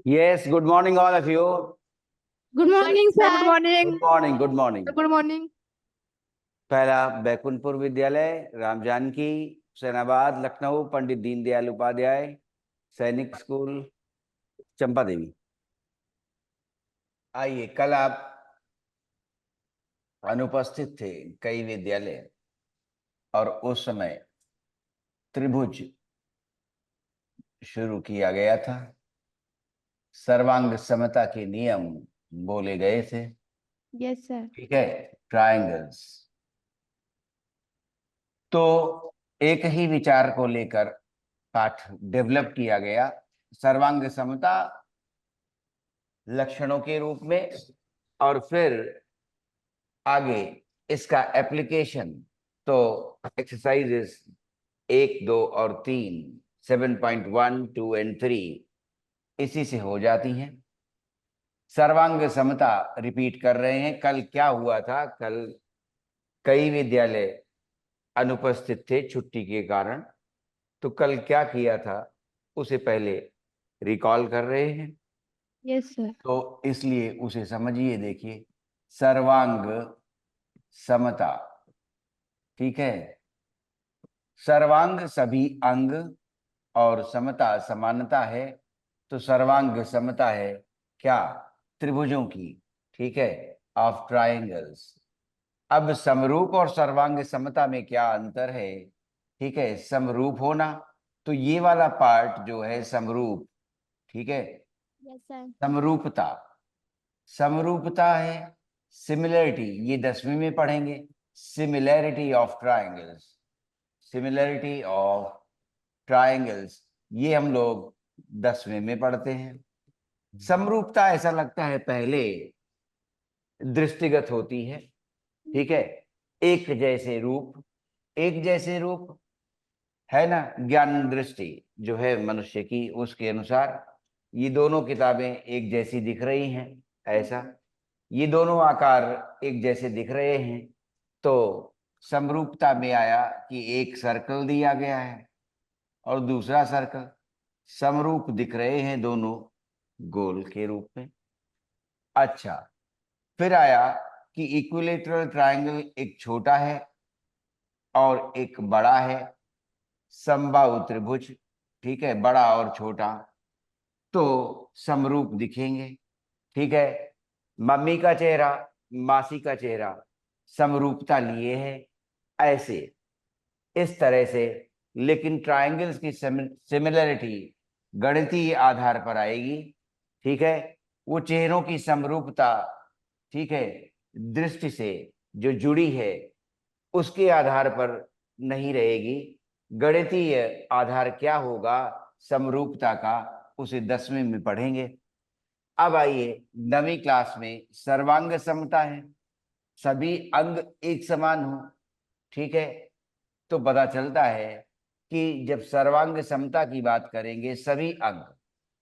Yes, good morning, all of you. Good morning Good sir. morning. Good morning, good morning. Good morning. पहला बैकुंठपुर विद्यालय, राम जानकी, हुसैनाबाद, लखनऊ, पंडित दीनदयाल उपाध्याय सैनिक school, चंपा देवी। आइए, कल आप अनुपस्थित थे कई विद्यालय, और उस समय त्रिभुज शुरू किया गया था। सर्वांग समता के नियम बोले गए थे। Yes sir. ठीक है, ट्रायंगल्स। तो एक ही विचार को लेकर पाठ डेवलप किया गया, सर्वांग समता लक्षणों के रूप में, और फिर आगे इसका एप्लीकेशन। तो एक्सरसाइजेस 1, 2 और 3, 7.1, 2 एंड 3 इसी से हो जाती हैं। सर्वांग समता रिपीट कर रहे हैं। कल क्या हुआ था? कल कई विद्यालय अनुपस्थित थे छुट्टी के कारण। तो कल क्या किया था उसे पहले रिकॉल कर रहे हैं। Yes sir. तो इसलिए उसे समझिए। देखिए, सर्वांग समता, ठीक है। सर्वांग सभी अंग और समता समानता है। तो सर्वांग समता है क्या? त्रिभुजों की, ठीक है, ऑफ ट्रायंगल्स। अब समरूप और सर्वांग समता में क्या अंतर है? ठीक है, समरूप होना, तो ये वाला पार्ट जो है समरूप, ठीक है। Yes sir. समरूपता, समरूपता है। सिमिलरिटी, ये 10वीं में पढ़ेंगे। Similarity of triangles, similarity of triangles, ये हम लोग 10वीं में पढ़ते हैं। समरूपता ऐसा लगता है पहले दृष्टिगत होती है, ठीक है। एक जैसे रूप, एक जैसे रूप है ना, ज्ञान दृष्टि जो है मनुष्य की, उसके अनुसार ये दोनों किताबें एक जैसी दिख रही हैं, ऐसा। ये दोनों आकार एक जैसे दिख रहे हैं। तो समरूपता में आया कि एक सर्कल दिया गया है और दूसरा सर्कल, समरूप दिख रहे हैं दोनों गोल के रूप में। अच्छा, फिर आया कि इक्विलेटरल ट्रायंगल एक छोटा है और एक बड़ा है। समबाहु त्रिभुज, ठीक है, बड़ा और छोटा, तो समरूप दिखेंगे, ठीक है। मम्मी का चेहरा, मासी का चेहरा समरूपता लिए है ऐसे, इस तरह से। लेकिन ट्रायंगल्स की सिमिलरिटी गणितीय आधार पर आएगी, ठीक है। वो चेहरों की समरूपता, ठीक है, दृष्टि से जो जुड़ी है उसके आधार पर नहीं रहेगी। गणितीय आधार क्या होगा समरूपता का, उसे 10वीं में पढ़ेंगे। अब आइए 9वीं क्लास में सर्वांग समता है, सभी अंग एक समान हो, ठीक है। तो पता चलता है कि जब सर्वांग समता की बात करेंगे सभी अंग,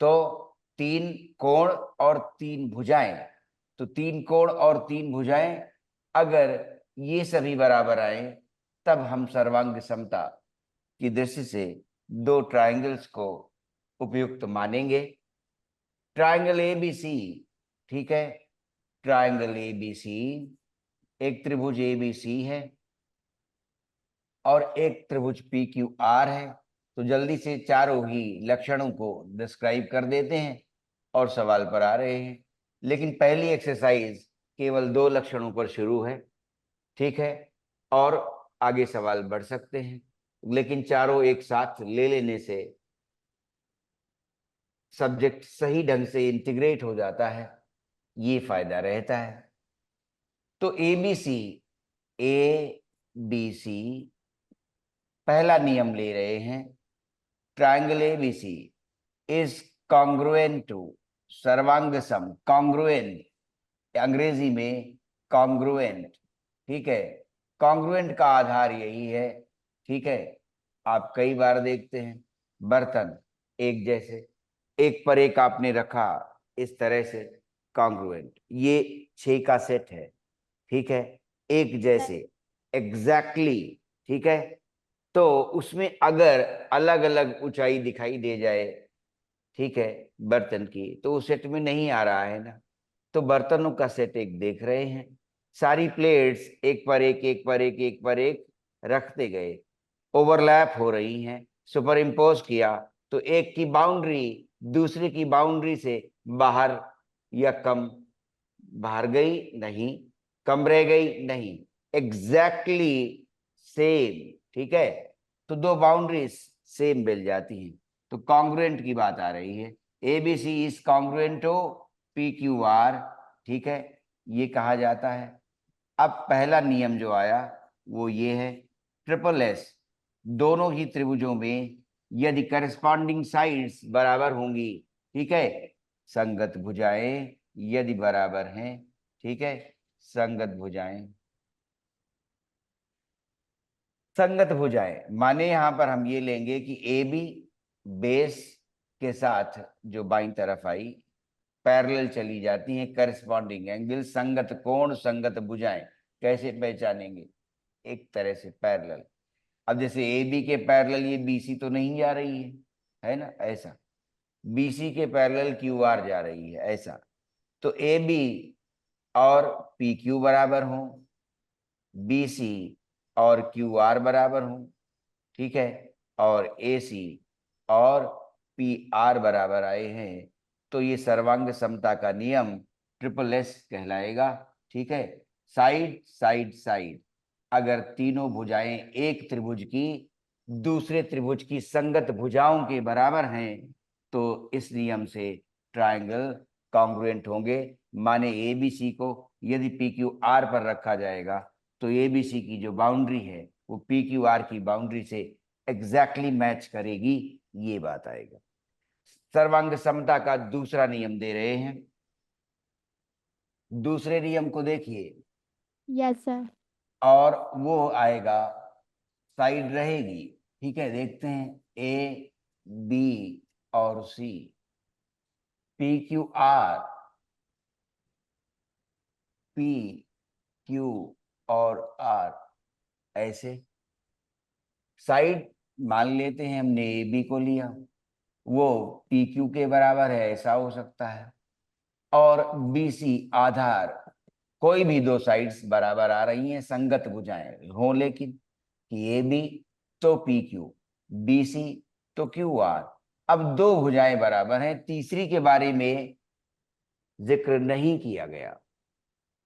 तो 3 कोण और 3 भुजाएं, तो 3 कोण और 3 भुजाएं अगर ये सभी बराबर आए, तब हम सर्वांग समता की दृष्टि से दो ट्रायंगल्स को उपयुक्त मानेंगे। ट्रायंगल एबीसी, ठीक है, ट्रायंगल एबीसी, एक त्रिभुज एबीसी है और एक त्रिभुज पी क्यू आर है। तो जल्दी से चारों ही लक्षणों को डिस्क्राइब कर देते हैं और सवाल पर आ रहे हैं। लेकिन पहली एक्सरसाइज केवल 2 लक्षणों पर शुरू है, ठीक है, और आगे सवाल बढ़ सकते हैं। लेकिन चारों एक साथ ले लेने से सब्जेक्ट सही ढंग से इंटीग्रेट हो जाता है, ये फायदा रहता है। तो एबीसी, ए बी सी, पहला नियम ले रहे हैं। Triangle ABC is congruent to, सर्वांग सम, कॉन्ग्रुएंट अंग्रेजी में कॉन्ग्रुएंट, ठीक है। कॉन्ग्रुएंट का आधार यही है, ठीक है। आप कई बार देखते हैं बर्तन एक जैसे, एक पर एक आपने रखा इस तरह से, कॉन्ग्रुएंट। ये 6 का सेट है, ठीक है, एक जैसे, एग्जैक्टली, ठीक है। तो उसमें अगर अलग अलग ऊंचाई दिखाई दे जाए, ठीक है, बर्तन की, तो उस सेट में नहीं आ रहा है ना। तो बर्तनों का सेट एक देख रहे हैं, सारी प्लेट्स एक पर एक, एक पर एक, एक पर एक रखते गए, ओवरलैप हो रही हैं, सुपर इम्पोज किया तो एक की बाउंड्री दूसरे की बाउंड्री से बाहर या कम, बाहर गई नहीं, कम रह गई नहीं, एग्जैक्टली सेम। ठीक है, तो दो बाउंड्रीज सेम मिल जाती हैं, तो कॉन्ग्रुएंट की बात आ रही है। A B C is congruent to P Q R. ठीक है, ये कहा जाता है। अब पहला नियम जो आया वो ये है, ट्रिपल एस, दोनों ही त्रिभुजों में यदि करस्पॉन्डिंग साइड्स बराबर होंगी, ठीक है, संगत भुजाएं यदि बराबर हैं, ठीक है, संगत भुजाएं, संगत भुजाएं माने यहां पर हम ये लेंगे कि ए बी बेस के साथ जो बाईं तरफ आई पैरेलल चली जाती हैं, करस्पॉन्डिंग एंगल, संगत कोण, संगत भुजाएं। कैसे पहचानेंगे? एक तरह से पैरेलल। अब जैसे ए बी के पैरेलल ये बी सी तो नहीं जा रही है ना, ऐसा बी सी के पैरेलल क्यू आर जा रही है, ऐसा। तो ए बी और पी क्यू बराबर हो, बी सी और क्यू आर बराबर हो, ठीक है, और ए सी और पी आर बराबर आए हैं, तो ये सर्वांग समता का नियम ट्रिपल एस कहलाएगा। ठीक है, साइड साइड साइड, अगर तीनों भुजाएं एक त्रिभुज की दूसरे त्रिभुज की संगत भुजाओं के बराबर हैं तो इस नियम से ट्रायंगल कॉन्ग्रुएंट होंगे। माने एबीसी को यदि पी क्यू आर पर रखा जाएगा तो एबीसी की जो बाउंड्री है वो पी क्यू आर की बाउंड्री से एग्जैक्टली मैच करेगी, ये बात आएगा। सर्वांग समता का दूसरा नियम दे रहे हैं, दूसरे नियम को देखिए, Yes, sir. और वो आएगा, साइड रहेगी, ठीक है, देखते हैं ए बी और C, P Q R, P Q और आर, ऐसे साइड मान लेते हैं, हमने ए बी को लिया, वो पी क्यू के बराबर है, ऐसा हो सकता है, और बी सी आधार, कोई भी दो साइड्स बराबर आ रही हैं, संगत भुजाएं हो, लेकिन कि ए बी तो पी क्यू, बी सी तो क्यू आर। अब दो भुजाएं बराबर हैं, तीसरी के बारे में जिक्र नहीं किया गया,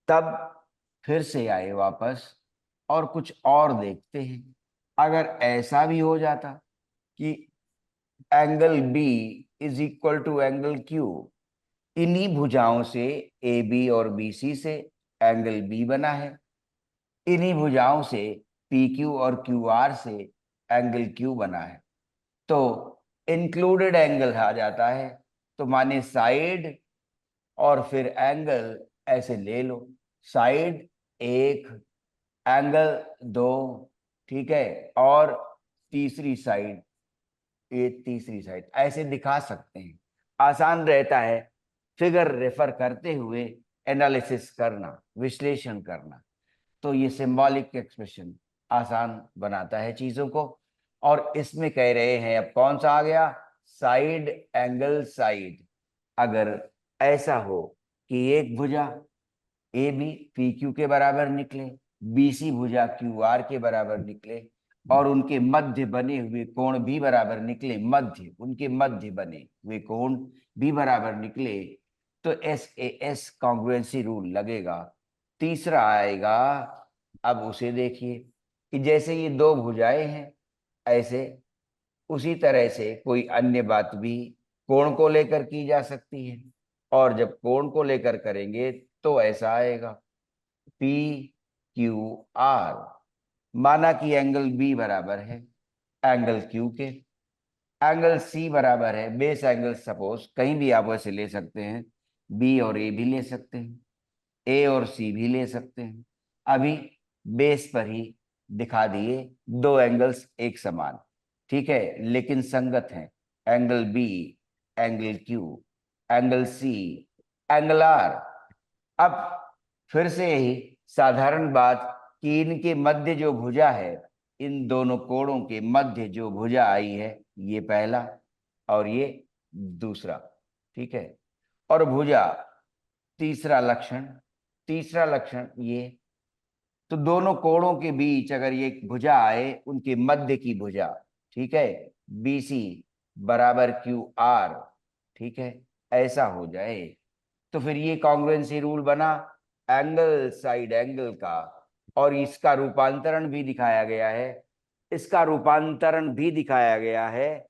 तब फिर से आए वापस और कुछ और देखते हैं। अगर ऐसा भी हो जाता कि angle B is equal to angle Q, इन्हीं भुजाओं से ए बी और बी सी से एंगल बी बना है, इन्हीं भुजाओं से पी क्यू और क्यू आर से एंगल क्यू बना है, तो इंक्लूडेड एंगल आ जाता है। तो माने साइड और फिर एंगल ऐसे ले लो, साइड एक, एंगल दो, ठीक है, और तीसरी साइड, ये तीसरी साइड, ऐसे दिखा सकते हैं। आसान रहता है फिगर रेफर करते हुए एनालिसिस करना, विश्लेषण करना, तो ये सिंबॉलिक एक्सप्रेशन आसान बनाता है चीजों को। और इसमें कह रहे हैं, अब कौन सा आ गया, साइड एंगल साइड। अगर ऐसा हो कि एक भुजा ए बी पी क्यू के बराबर निकले, बी सी भुजा क्यू आर के बराबर निकले, और उनके मध्य बने हुए कोण भी बराबर निकले, मध्य उनके मध्य बने हुए कोण भी बराबर निकले, तो S A S congruency rule लगेगा। तीसरा आएगा, अब उसे देखिए कि जैसे ये दो भुजाएं हैं, ऐसे उसी तरह से कोई अन्य बात भी कोण को लेकर की जा सकती है, और जब कोण को लेकर करेंगे तो ऐसा आएगा, पी क्यू आर, माना कि एंगल बी बराबर है एंगल क्यू के, एंगल सी बराबर है बेस एंगल, सपोज कहीं भी आप वैसे ले सकते हैं, बी और ए भी ले सकते हैं, ए और सी भी ले सकते हैं, अभी बेस पर ही दिखा दिए दो एंगल्स एक समान, ठीक है, लेकिन संगत हैं, angle B, angle Q, angle C, angle R. अब फिर से यही साधारण बात कि इनके मध्य जो भुजा है, इन दोनों कोणों के मध्य जो भुजा आई है, ये पहला और ये दूसरा, ठीक है। और भुजा, तीसरा लक्षण ये। तो दोनों कोणों के बीच अगर ये भुजा आए, उनके मध्य की भुजा, ठीक है, BC बराबर QR, ठीक है, ऐसा हो जाए, तो फिर ये कॉन्ग्रुएंसी रूल बना एंगल साइड एंगल का। और इसका रूपांतरण भी दिखाया गया है,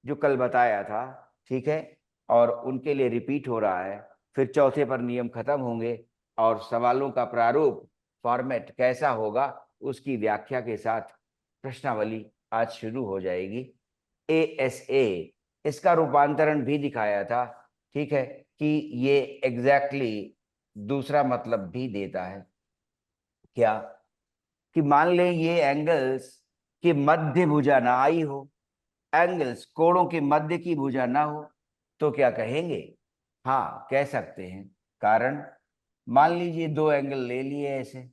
जो कल बताया था, ठीक है। और उनके लिए रिपीट हो रहा है। फिर चौथे पर नियम खत्म होंगे और सवालों का प्रारूप, फॉर्मेट कैसा होगा, उसकी व्याख्या के साथ प्रश्नावली आज शुरू हो जाएगी। ASA, इसका रूपांतरण भी दिखाया था, ठीक है, कि ये एग्जैक्टली दूसरा मतलब भी देता है। क्या? कि मान लें ये एंगल्स की मध्य भुजा ना आई हो, एंगल्स कोणों के मध्य की भुजा ना हो, तो क्या कहेंगे? हाँ, कह सकते हैं। कारण, मान लीजिए दो एंगल ले लिए ऐसे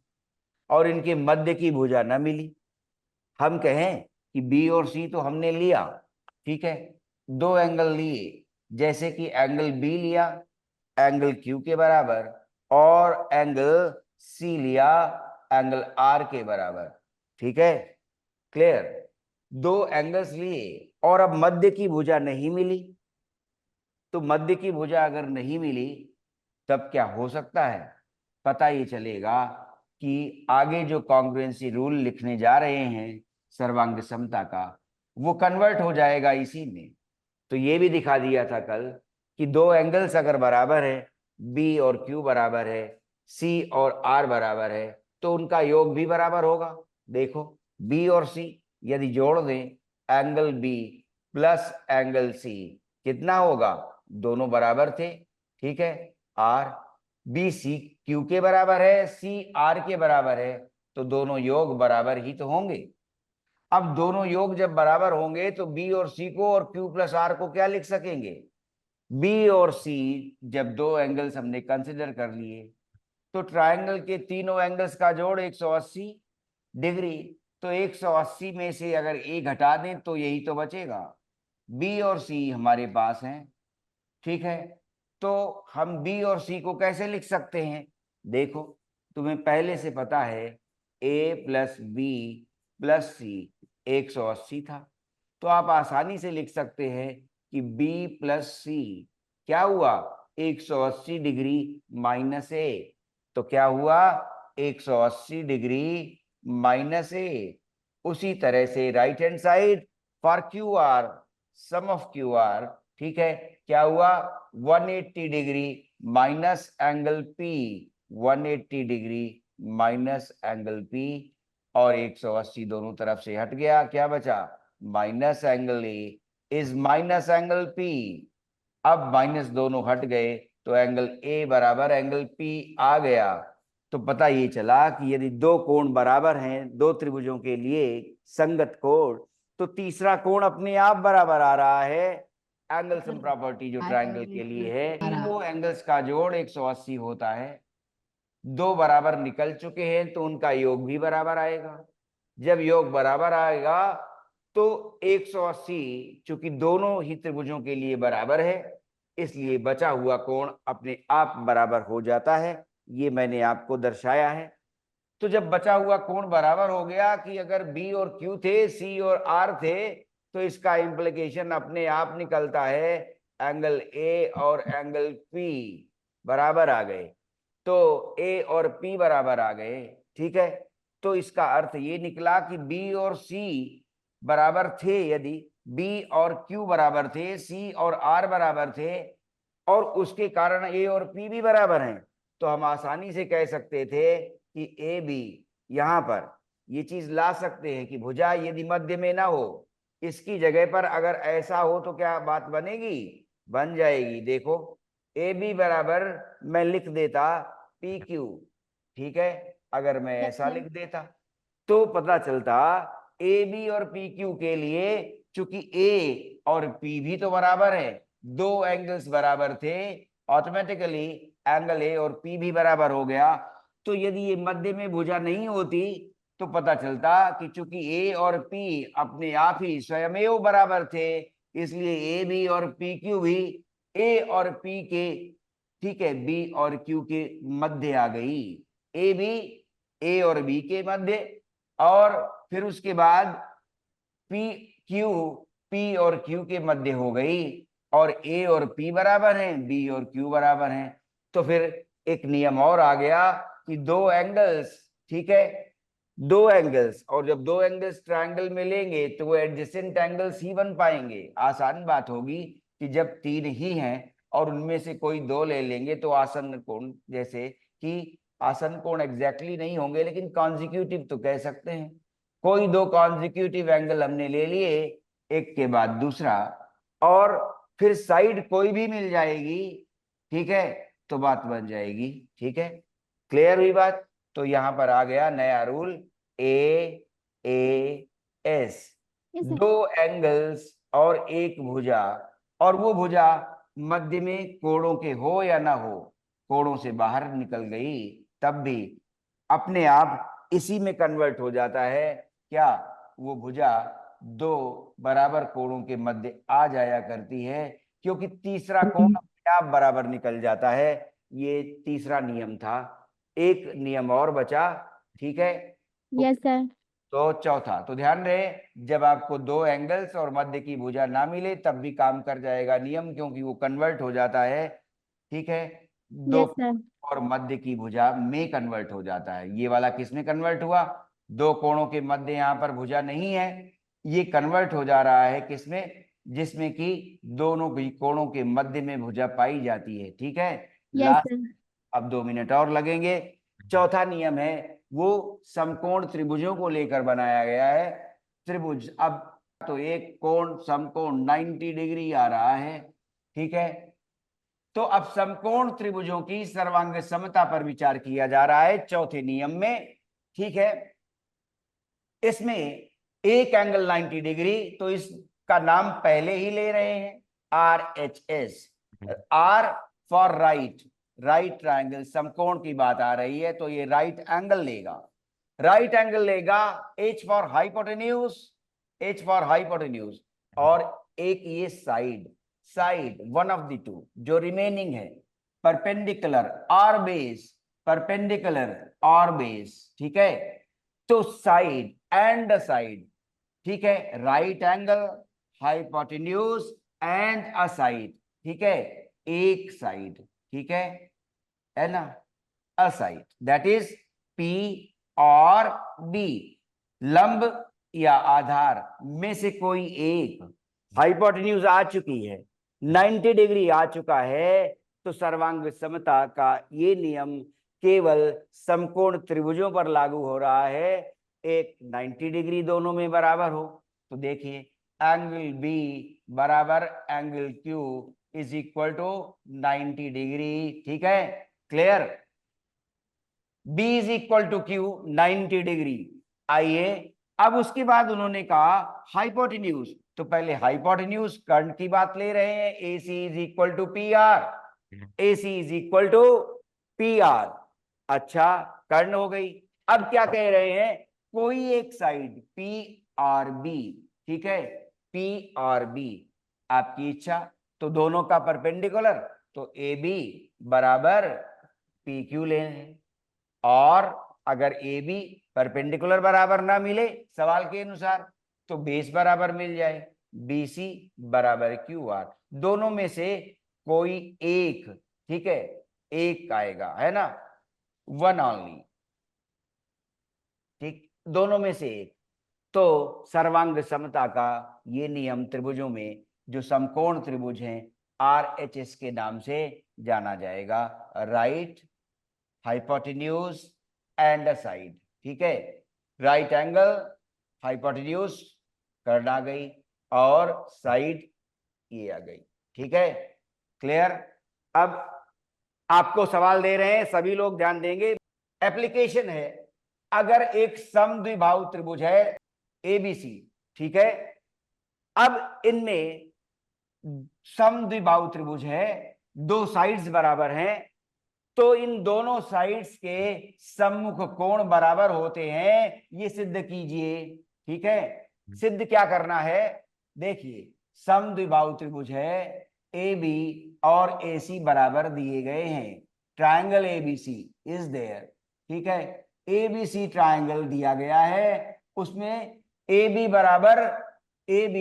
और इनके मध्य की भुजा ना मिली। हम कहें कि बी और सी तो हमने लिया, ठीक है, दो एंगल लिए, जैसे कि एंगल बी लिया एंगल क्यू के बराबर, और एंगल सी लिया एंगल आर के बराबर, ठीक है, क्लियर। दो एंगल्स लिए और अब मध्य की भुजा नहीं मिली। तो मध्य की भुजा अगर नहीं मिली, तब क्या हो सकता है? पता ये चलेगा कि आगे जो कॉन्ग्रुएंसी रूल लिखने जा रहे हैं सर्वांग समता का, वो कन्वर्ट हो जाएगा इसी में। तो ये भी दिखा दिया था कल कि दो एंगल्स अगर बराबर है, बी और क्यू बराबर है, सी और आर बराबर है, तो उनका योग भी बराबर होगा। देखो, बी और सी यदि जोड़ दें, angle B plus angle C कितना होगा? दोनों बराबर थे, ठीक है। आर, बी सी क्यू के बराबर है, सी आर के बराबर है, तो दोनों योग बराबर ही तो होंगे। अब दोनों योग जब बराबर होंगे तो बी और सी को और क्यू प्लस आर को क्या लिख सकेंगे? बी और सी जब दो एंगल्स हमने कंसिडर कर लिए, तो ट्रायंगल के तीनों एंगल्स का जोड़ 180 डिग्री। तो 180 में से अगर ए घटा दें तो यही तो बचेगा। बी और सी हमारे पास हैं, ठीक है। तो हम बी और सी को कैसे लिख सकते हैं? देखो, तुम्हें पहले से पता है ए प्लस बी प्लस सी 180 था, तो आप आसानी से लिख सकते हैं कि बी प्लस सी क्या हुआ? 180 डिग्री माइनस ए। तो क्या हुआ? 180 डिग्री माइनस ए। उसी तरह से right hand side for Q R, sum of Q R, ठीक है, क्या हुआ? 180 degree minus angle P, 180 degree minus angle P, और 180 दोनों तरफ से हट गया, क्या बचा? Minus angle A is minus angle P. अब माइनस दोनों हट गए तो एंगल ए बराबर एंगल पी आ गया। तो पता ये चला कि यदि दो कोण बराबर हैं, दो त्रिभुजों के लिए संगत कोण, तो तीसरा कोण अपने आप बराबर आ रहा है। एंगल सम प्रॉपर्टी जो ट्रायंगल के लिए है, तीनों एंगल्स का जोड़ 180 होता है। दो बराबर निकल चुके हैं तो उनका योग भी बराबर आएगा। जब योग बराबर आएगा तो 180 चूंकि दोनों ही त्रिभुजों के लिए बराबर है, इसलिए बचा हुआ कोण अपने आप बराबर हो जाता है। ये मैंने आपको दर्शाया है। तो जब बचा हुआ कोण बराबर हो गया कि अगर बी और क्यू थे, सी और आर थे, तो इसका इंप्लीकेशन अपने आप निकलता है, एंगल ए और एंगल पी बराबर आ गए। तो ए और पी बराबर आ गए, ठीक है। तो इसका अर्थ ये निकला कि बी और सी बराबर थे, यदि बी और क्यू बराबर थे, सी और आर बराबर थे, और उसके कारण ए और पी भी बराबर हैं, तो हम आसानी से कह सकते थे कि ए बी, यहां पर ये चीज ला सकते हैं कि भुजा यदि मध्य में ना हो, इसकी जगह पर अगर ऐसा हो तो क्या बात बनेगी? बन जाएगी। देखो, ए बी बराबर मैं लिख देता पी क्यू, ठीक है। अगर मैं ऐसा लिख देता तो पता चलता ए बी और पी क्यू के लिए, चूंकि ए और पी भी तो बराबर है, दो एंगल्स बराबर थे, ऑटोमेटिकली एंगल ए और पी भी बराबर हो गया। तो यदि ये मध्य में भुजा नहीं होती तो पता चलता कि चूंकि ए और पी अपने आप ही स्वयमेव बराबर थे, इसलिए ए बी और पी क्यू भी ए और पी के, ठीक है, बी और क्यू के मध्य आ गई। ए बी ए और बी के मध्य, और फिर उसके बाद पी क्यू पी और क्यू के मध्य हो गई, और ए और पी बराबर हैं, बी और क्यू बराबर हैं। तो फिर एक नियम और आ गया कि दो एंगल्स, ठीक है, दो एंगल्स, और जब दो एंगल्स ट्रायंगल में लेंगे तो वो एडजेसेंट एंगल्स ही बन पाएंगे। आसान बात होगी कि जब तीन ही हैं और उनमें से कोई दो ले लेंगे तो आसन्न कोण, जैसे कि आसन्न कोण एग्जैक्टली नहीं होंगे लेकिन कॉन्जिक्यूटिव तो कह सकते हैं। कोई दो कॉन्जिक्यूटिव एंगल हमने ले लिए, एक के बाद दूसरा, और फिर साइड कोई भी मिल जाएगी, ठीक है, तो बात बन जाएगी। ठीक है, क्लियर हुई बात? तो यहां पर आ गया नया rule, A A S, Yes, sir. दो एंगल्स और एक भुजा, और वो भुजा मध्य में कोणों के हो या ना हो, कोणों से बाहर निकल गई तब भी अपने आप इसी में कन्वर्ट हो जाता है। क्या? वो भुजा दो बराबर कोणों के मध्य आ जाया करती है, क्योंकि तीसरा कोण अपने आप बराबर निकल जाता है। ये तीसरा नियम था। एक नियम और बचा, ठीक है, Yes, sir. तो चौथा। तो ध्यान रहे, जब आपको दो एंगल्स और मध्य की भुजा ना मिले तब भी काम कर जाएगा नियम, क्योंकि वो कन्वर्ट हो जाता है, ठीक है, दो Yes, sir. और मध्य की भुजा में कन्वर्ट हो जाता है। ये वाला किस में कन्वर्ट हुआ? दो कोणों के मध्य यहाँ पर भुजा नहीं है, ये कन्वर्ट हो जा रहा है किसमें? जिसमें कि दोनों भी कोणों के मध्य में भुजा पाई जाती है। ठीक है, Yes, लास्ट, sir. अब 2 मिनट और लगेंगे। चौथा नियम है वो समकोण त्रिभुजों को लेकर बनाया गया है। त्रिभुज, अब तो एक कोण समकोण 90 डिग्री आ रहा है, ठीक है, तो अब समकोण त्रिभुजों की सर्वांग समता पर विचार किया जा रहा है चौथे नियम में। ठीक है, इसमें एक एंगल 90 डिग्री, तो इसका नाम पहले ही ले रहे हैं, R H S. R for right, right triangle, समकोण की बात आ रही है तो ये राइट एंगल लेगा, राइट एंगल लेगा। H for hypotenuse, H for hypotenuse, और एक ये side, side one of the two जो रिमेनिंग है, परपेंडिकुलर और बेस, परपेंडिकुलर और बेस, ठीक है, तो साइड एंड साइड, ठीक है, right angle, hypotenuse and a side, ठीक है, एक साइड, ठीक है ना, अ साइड, दैट इज पी और बी, लंब या आधार में से कोई एक। हाइपोटेन्यूज आ चुकी है, 90 डिग्री आ चुका है, तो सर्वांग समता का ये नियम केवल समकोण त्रिभुजों पर लागू हो रहा है। एक 90 डिग्री दोनों में बराबर हो, तो देखिए एंगल बी बराबर angle Q is equal to 90 degree. ठीक है, clear? B is equal to Q 90 degree. आइए, अब उसके बाद उन्होंने कहा हाइपोटेन्यूज, तो पहले हाइपोटेन्यूज कर्ण की बात ले रहे हैं, A C is equal to P R, A C is equal to P R. अच्छा, कर्ण हो गई। अब क्या कह रहे हैं? कोई एक साइड पी आर बी, ठीक है, पी आर बी, आपकी इच्छा, तो दोनों का परपेंडिकुलर, तो ए बी बराबर पी क्यू ले लें, और अगर ए बी परपेंडिकुलर बराबर ना मिले सवाल के अनुसार, तो बेस बराबर मिल जाए, बी सी बराबर क्यू आर, दोनों में से कोई एक, ठीक है, एक आएगा, है ना, वन ऑनली, ठीक, दोनों में से एक। तो सर्वांग समता का ये नियम त्रिभुजों में जो समकोण त्रिभुज हैं आर एच एस के नाम से जाना जाएगा, right, hypotenuse and a side, ठीक है, राइट एंगल, हाइपोटेन्यूज कर्ण आ गई, और साइड ये आ गई। ठीक है, क्लियर? अब आपको सवाल दे रहे हैं, सभी लोग ध्यान देंगे। एप्लीकेशन है, अगर एक समद्विबाहु त्रिभुज है एबीसी, ठीक है, अब इनमें समद्विबाहु त्रिभुज है, दो साइड्स बराबर हैं, तो इन दोनों साइड्स के सम्मुख कोण बराबर होते हैं, ये सिद्ध कीजिए। ठीक है, सिद्ध क्या करना है? देखिए, समद्विबाहु त्रिभुज है, ए बी और ए सी बराबर दिए गए हैं। ट्राइंगल एबीसी इज देयर, ठीक है, एबीसी ट्राइंगल दिया गया है, उसमें ए बी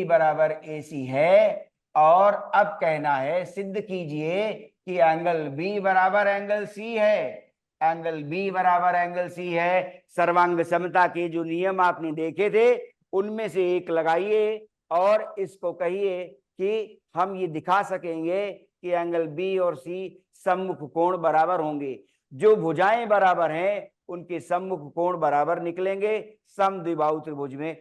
बराबर ए सी है। और अब कहना है सिद्ध कीजिए कि एंगल बी बराबर एंगल सी है। एंगल बी बराबर एंगल सी है। सर्वांग समता के जो नियम आपने देखे थे उनमें से एक लगाइए और इसको कहिए कि हम ये दिखा सकेंगे कि एंगल बी और सी सम्मुख कोण बराबर होंगे। जो भुजाएं बराबर हैं उनके सम्मुख कोण बराबर निकलेंगे समद्विबाहु त्रिभुज में।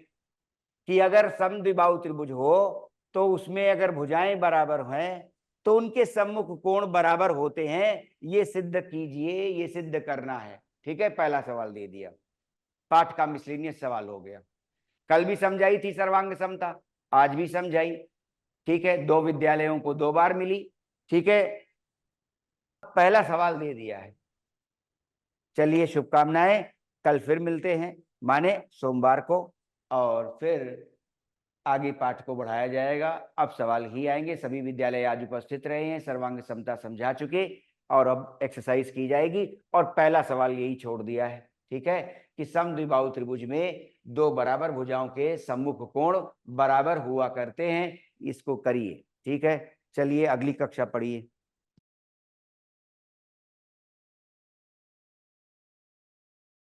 कि अगर समद्विबाहु त्रिभुज हो तो उसमें अगर भुजाएं बराबर हैं तो उनके सम्मुख कोण बराबर होते हैं। ये सिद्ध कीजिए, ये सिद्ध करना है। ठीक है, पहला सवाल दे दिया, पाठ का मिसलेनियस सवाल हो गया। कल भी समझाई थी सर्वांग समता, आज भी समझाई। ठीक है, 2 विद्यालयों को 2 बार मिली। ठीक है, पहला सवाल दे दिया है। चलिए, शुभकामनाएं, कल फिर मिलते हैं, माने सोमवार को, और फिर आगे पाठ को बढ़ाया जाएगा। अब सवाल ही आएंगे। सभी विद्यालय आज उपस्थित रहे हैं, सर्वांग समता समझा चुके, और अब एक्सरसाइज की जाएगी। और पहला सवाल यही छोड़ दिया है, ठीक है, कि समद्विबाहु त्रिभुज में 2 बराबर भुजाओं के सम्मुख कोण बराबर हुआ करते हैं। इसको करिए, ठीक है। चलिए, अगली कक्षा पढ़िए।